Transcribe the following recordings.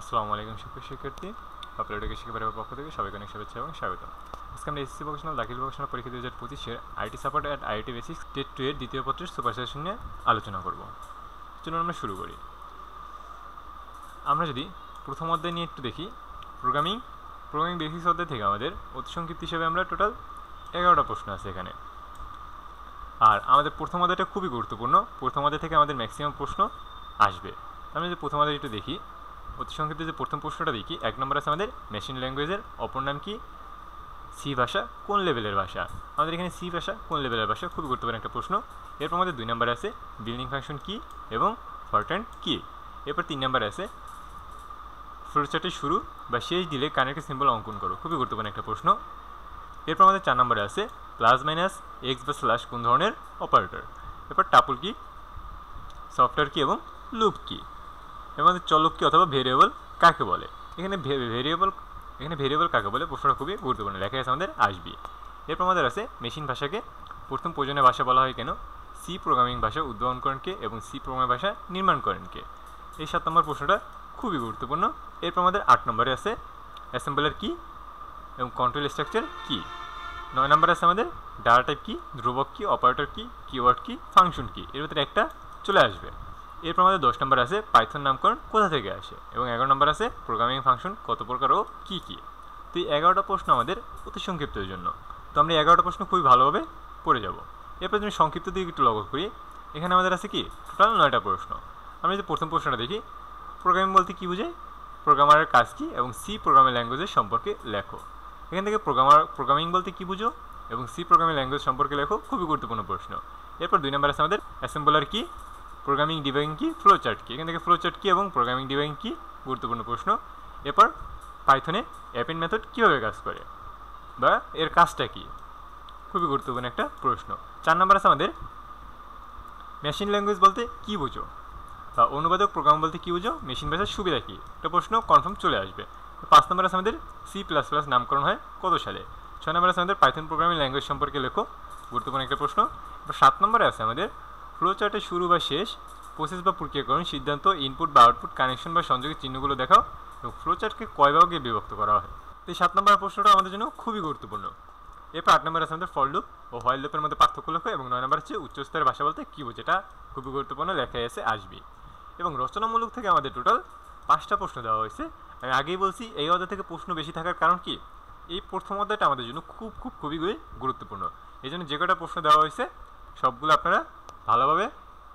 আসসালামু আলাইকুম সুপ্রিয় শিক্ষার্থী, আপনাদেরকে শিক্ষা পরিবারের পক্ষ থেকে সবাইকে অনেক শুভেচ্ছা এবং স্বাগত। আজকে আমরা এসএসসি ভোকেশনাল দাখিল ভোকেশনাল পরীক্ষা 2025-এর IT support at IT basics টেট 2 এর দ্বিতীয় পত্রের সুপার সেশন নিয়ে আলোচনা করব। চলুন আমরা শুরু করি। আমরা যদি প্রথম অধ্যায় নিয়ে একটু দেখি, প্রোগ্রামিং বেসিক্স অধ্যায় থেকে আমাদের অতি সংক্ষিপ্ত হিসেবে আমরা টোটাল 11টা প্রশ্ন আছে এখানে। আর আমাদের প্রথম অধ্যায়টা খুবই গুরুত্বপূর্ণ। প্রথম অধ্যায় থেকে আমাদের ম্যাক্সিমাম প্রশ্ন আসবে। আমরা যদি প্রথম অধ্যায় একটু দেখি, অতি সংক্ষিপ্ত যে প্রথম প্রশ্নটা দেখি, 1 নম্বর আছে আমাদের মেশিন ল্যাঙ্গুয়েজের অপর নাম কি? সি ভাষা কোন লেভেলের ভাষা? আমাদের এখানে সি ভাষা কোন লেভেলের ভাষা খুবই গুরুত্বপূর্ণ একটা প্রশ্ন। এরপর আমাদের 2 নম্বরে আছে বিল্ডিং ফাংশন কি এবং ফরট্রান কি। এরপর 3 নম্বরে আছে ফ্লোচার্টের শুরু বা শেষ দিলে কানেক্টেড সিম্বল অঙ্কন করো, খুবই গুরুত্বপূর্ণ একটা প্রশ্ন। এরপর আমাদের 4 নম্বরে আছে প্লাস মাইনাস এক্স বা স্ল্যাশ কোন ধরনের অপারেটর। এরপর টাপল কি, সফটওয়্যার কি এবং লুপ কি। এর মধ্যে চলক কি অথবা ভেরিয়েবল কাকে বলে। এখানে ভেরিয়েবল কাকে বলে প্রশ্নটা খুবই গুরুত্বপূর্ণ, লেখা আছে আমাদের আসবি। এরপর আমাদের আছে মেশিন ভাষাকে প্রথম প্রয়োজনীয় ভাষা বলা হয় কেন, সি প্রোগ্রামিং ভাষা উদ্ভাবন করেন কে এবং সি প্রোগ্রামিং ভাষা নির্মাণ করেন কে। এই 7 নম্বর প্রশ্নটা খুবই গুরুত্বপূর্ণ। এরপর আমাদের 8 নম্বরে আছে অ্যাসেম্বলার কি এবং কন্ট্রোল স্ট্রাকচার কি। 9 নম্বরে আছে আমাদের ডাটা টাইপ কি, ধ্রুবক কি, অপারেটর কি, কিওয়ার্ড কি, ফাংশন কি। এর ভিতরে একটা চলে আসবে। এরপর আমাদের 10 নম্বর আছে পাইথন নামকরণ কোথা থেকে আসে এবং 11 নম্বর আছে প্রোগ্রামিং ফাংশন কত প্রকার ও কী কী। তো এই 11টা প্রশ্ন আমাদের অতি সংক্ষিপ্তের জন্য। তো আমরা 11টা প্রশ্ন খুবই ভালোভাবে পড়ে যাব। এরপর যদি সংক্ষিপ্ত দিকে একটু লক্ষ্য করি, এখানে আমাদের আছে কি টোটাল 9টা প্রশ্ন। আমরা যদি প্রথম প্রশ্নটা দেখি, প্রোগ্রামিং বলতে কী বোঝায়, প্রোগ্রামারের কাজ কী এবং সি প্রোগ্রামিং ল্যাঙ্গুয়েজের সম্পর্কে লেখো। এখান থেকে প্রোগ্রামিং বলতে কী বুঝো এবং সি প্রোগ্রামিং ল্যাঙ্গুয়েজ সম্পর্কে লেখো, খুবই গুরুত্বপূর্ণ প্রশ্ন। এরপর 2 নম্বর আছে আমাদের অ্যাসেম্বলার কি, প্রোগ্রামিং ডিবাগিং কি, ফ্লো চার্ট কি। এখান থেকে ফ্লো চার্ট কি এবং প্রোগ্রামিং ডিবাগিং কি, গুরুত্বপূর্ণ প্রশ্ন। এরপর পাইথনে অ্যাপেন্ড মেথড কীভাবে কাজ করে বা এর কাজটা কি, খুবই গুরুত্বপূর্ণ একটা প্রশ্ন। 4 নম্বর আছে আমাদের মেশিন ল্যাঙ্গুয়েজ বলতে কী বুঝো বা অনুবাদক প্রোগ্রাম বলতে কী বুঝো, মেশিন ভাষার সুবিধা কী, একটা প্রশ্ন কনফার্ম চলে আসবে। 5 নম্বর আছে আমাদের সি প্লাস প্লাস নামকরণ হয় কত সালে। 6 নম্বর আছে আমাদের পাইথন প্রোগ্রামিং ল্যাঙ্গুয়েজ সম্পর্কে লেখো, গুরুত্বপূর্ণ একটা প্রশ্ন। 7 নম্বরে আছে আমাদের ফ্লো চার্টের শুরু বা শেষ, প্রসেস বা প্রক্রিয়াকরণ, সিদ্ধান্ত, ইনপুট বা আউটপুট, কানেকশন বা সংযোগের চিহ্নগুলো দেখাও এবং ফ্লো চার্টকে কয় ভাগে বিভক্ত করা হয়। তো এই 7 নম্বর প্রশ্নটা আমাদের জন্য খুবই গুরুত্বপূর্ণ। এরপর 8 নম্বর আছে আমাদের ফর লুপ ও হোয়াইল লুপের মধ্যে পার্থক্য লেখো এবং 9 নম্বর হচ্ছে উচ্চস্তরের ভাষা বলতে কী বোঝে, এটা খুবই গুরুত্বপূর্ণ, লেখায় এসে আসবে। এবং রচনামূলক থেকে আমাদের টোটাল 5টা প্রশ্ন দেওয়া হয়েছে। আমি আগেই বলছি এই অধ্যায় থেকে প্রশ্ন বেশি থাকার কারণ কি, এই প্রথম অধ্যায়টা আমাদের জন্য খুবই গুরুত্বপূর্ণ। এই জন্য যে কটা প্রশ্ন দেওয়া হয়েছে সবগুলো আপনারা ভালোভাবে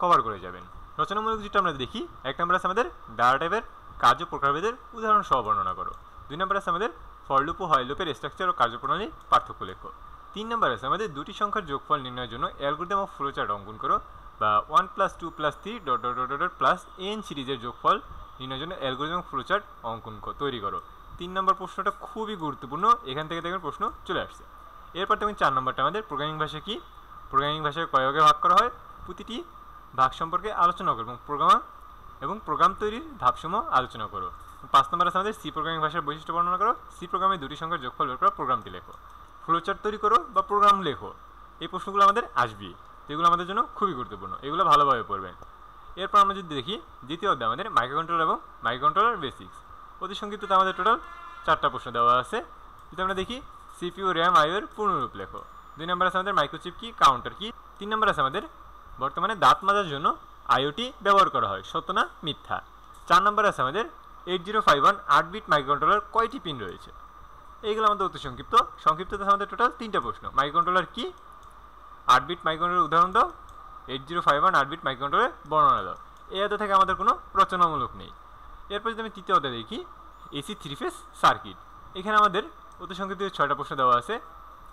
কভার করে যাবেন। রচনামূলক যেটা আমরা দেখি, 1 নম্বর আছে আমাদের ডাটা টাইপের কার্য প্রকারভেদের উদাহরণ সহ বর্ণনা করো। 2 নম্বর আছে আমাদের ফর লুপ ও হোয়াইল লুপের স্ট্রাকচার ও কার্যপ্রণালী পার্থক্য লেখো। 3 নম্বর আছে আমাদের দুটি সংখ্যার যোগফল নির্ণয়ের জন্য অ্যালগরিদম অফ ফ্লোচার্ট অঙ্কন করো বা 1 + 2 + 3 ... n সিরিজের যোগফল নির্ণয়ের জন্য অ্যালগরিদম অফ ফ্লোচার্ট অঙ্কন তৈরি করো। 3 নম্বর প্রশ্নটা খুবই গুরুত্বপূর্ণ, এখান থেকে দেখবেন প্রশ্ন চলে আসছে। এরপর দেখবেন 4 নম্বরটা আমাদের প্রোগ্রামিং ভাষা কি, প্রোগ্রামিং ভাষায় কয় ভাগে ভাগ করা হয়, প্রতিটি ভাগ সম্পর্কে আলোচনা করো এবং প্রোগ্রাম তৈরির ধাপসমূহ আলোচনা করো। 5 নম্বর আছে আমাদের সি প্রোগ্রামিং ভাষার বৈশিষ্ট্য বর্ণনা করো, সি প্রোগ্রামে দুটি সংখ্যার যোগফল বের করো, প্রোগ্রামটি লেখো। ফ্লোচার্ট তৈরি করো বা প্রোগ্রাম লেখো। এই প্রশ্নগুলো আমাদের আসবে, এগুলো আমাদের জন্য খুবই গুরুত্বপূর্ণ, এগুলো ভালোভাবে পড়বেন। এরপর আমরা যদি দেখি দ্বিতীয় অধ্যায় আমাদের মাইক্রোকন্ট্রোলার এবং মাইক্রোকন্ট্রোলার বেসিক্স। অতি সংক্ষিপ্ত আমাদের টোটাল 4টা প্রশ্ন দেওয়া আছে। যদি আমরা দেখি সিপিইউ র্যাম আইও এর পূর্ণরূপ লেখো। 2 নম্বর আছে আমাদের মাইক্রোচিপ কি, কাউন্টার কি। 3 নম্বর আছে আমাদের বর্তমানে দাঁত মাজার জন্য আইওটি ব্যবহার করা হয়, সত্য না মিথ্যা। 4 নম্বর আছে আমাদের 8051 8-বিট মাইক্রোকন্ট্রোলার কয়টি পিন রয়েছে। এইগুলো আমাদের অতি সংক্ষিপ্ততে আমাদের টোটাল 3টা প্রশ্ন। মাইক্রোকন্ট্রোলার কি, 8-বিট মাইক্রোকন্ট্রোলার উদাহরণ দাও, 8051 8-বিট মাইক্রোকন্ট্রোলারের বর্ণনা দাও। এই অধ্যায় থেকে আমাদের কোনো রচনামূলক নেই। এরপর যদি আমি তৃতীয় অধ্যায় দেখি এসি 3-ফেজ সার্কিট, এখানে আমাদের অতি সংক্ষিপ্ত 6টা প্রশ্ন দেওয়া আছে।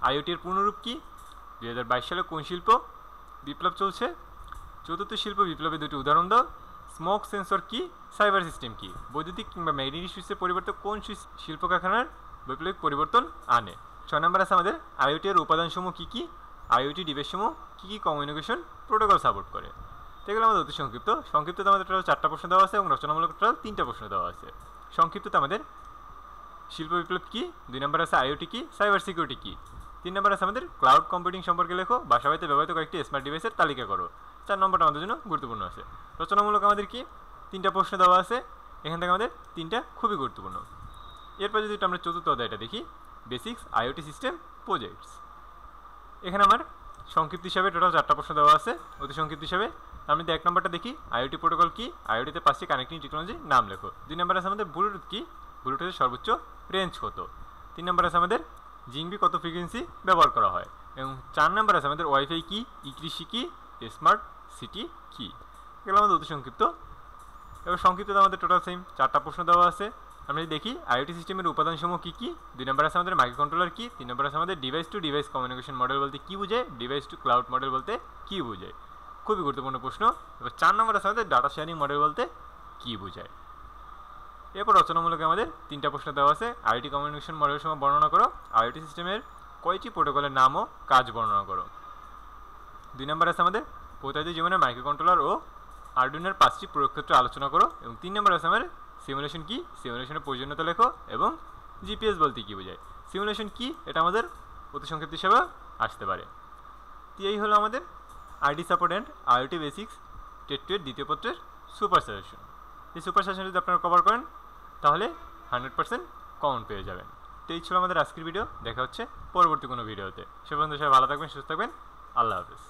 আইওটির পূর্ণরূপ কি, 2022 সালে কোন শিল্প বিপ্লব চলছে, চতুর্থ শিল্প বিপ্লবের দুটি উদাহরণ দাও, স্মোক সেন্সর কি, সাইবার সিস্টেম কি, বৈদ্যুতিক কিংবা ম্যাগনেটিক সুইচের পরিবর্তে কোন সুইচ শিল্প কারখানার বৈপ্লবিক পরিবর্তন আনে। 6 নম্বর আছে আমাদের আইওটি এর উপাদানসমূহ কী কী, আইওটি ডিভাইসসমূহ কী কী কমিউনিকেশন প্রোটোকল সাপোর্ট করে। এগুলো আমাদের অতি সংক্ষিপ্ততে আমাদের টোটাল 4টা প্রশ্ন দেওয়া আছে এবং রচনামূলক টোটাল 3টা প্রশ্ন দেওয়া আছে। সংক্ষিপ্ততে আমাদের শিল্প বিপ্লব কী, 2 নম্বর আছে আইওটি কী, সাইবার সিকিউরিটি কী। 3 নম্বর আছে আমাদের ক্লাউড কম্পিউটিং সম্পর্কে লেখো, বাসাবাড়িতে ব্যবহৃত কয়েকটি স্মার্ট ডিভাইসের তালিকা করো। 4 নম্বরটা আমাদের জন্য গুরুত্বপূর্ণ আছে। রচনামূলক আমাদের কি 3টা প্রশ্ন দেওয়া আছে, এখান থেকে আমাদের তিনটা খুবই গুরুত্বপূর্ণ। এরপর যদি আমরা চতুর্থ অধ্যায়টা দেখি, বেসিক্স আইওটি সিস্টেম প্রজেক্টস। এখানে আমার সংক্ষিপ্ত হিসাবে টোটাল 4টা প্রশ্ন দেওয়া আছে অতি সংক্ষিপ্ত হিসাবে। আমি যদি 1 নম্বরটা দেখি, আইওটি প্রোটোকল কি, আইওটিতে 5টি কানেক্টিং টেকনোলজি নাম লেখো। 2 নম্বর আছে আমাদের ব্লুটুথ কি, ব্লুটুথের সর্বোচ্চ রেঞ্জ কত। 3 নম্বর আছে আমাদের জিংবি কত ফ্রিকোয়েন্সি ব্যবহার করা হয়। এবং 4 নম্বর আছে আমাদের ওয়াইফাই কি, ই কৃষি কি, স্মার্ট সিটি কি। এগুলো আমাদের অতি সংক্ষিপ্ত। এবার সংক্ষিপ্ত আমাদের টোটাল সেম 4টা প্রশ্ন দেওয়া আছে। আমরা যদি দেখি আইওটি সিস্টেমের উপাদানসমূহ কী কী। 2 নম্বর আছে আমাদের মাইক্রো কন্ট্রোলার কি। 3 নম্বর আছে আমাদের device to device communication model বলতে কী বোঝায়, ডিভাইস টু ক্লাউড মডেল বলতে কী বোঝায়। খুবই গুরুত্বপূর্ণ প্রশ্ন। এবার 4 নম্বর আছে আমাদের ডাটা শেয়ারিং মডেল বলতে কী বোঝায়। এরপর রচনামূলক আমাদের 3টা প্রশ্ন দেওয়া আছে। আইওটি কমিউনিকেশন মডেলের সময় বর্ণনা করো। আইওটি সিস্টেমের কয়টি প্রোটোকলের নাম ও কাজ বর্ণনা করো। 2 নম্বর আছে আমাদের প্রতিটি জীবনে মাইক্রো কন্ট্রোলার ও আরডুইনোর 5টি প্রয়োগক্ষেত্র আলোচনা করো। এবং 3 নম্বর আছে আমাদের সিমুলেশন কি, সিমুলেশনের প্রয়োজনীয়তা লেখো। এবং জিপিএস বলতে কী বোঝায়। সিমুলেশন কি এটা আমাদের অতি সংক্ষিপ্ত হিসেবে আসতে পারে। তো এই হলো আমাদের IT support and IoT basics টেট 2 এর দ্বিতীয় পত্রের সুপার সাজেশন। এই সুপার সাজেশন যদি আপনারা কভার করেন তাহলে 100% কমন পেয়ে যাবেন। তো এই ছিল আমাদের আজকের ভিডিও। দেখা হচ্ছে পরবর্তী কোনো ভিডিওতে। সে পর্যন্ত সবাই ভালো থাকবেন, সুস্থ থাকবেন। আল্লাহ হাফেজ।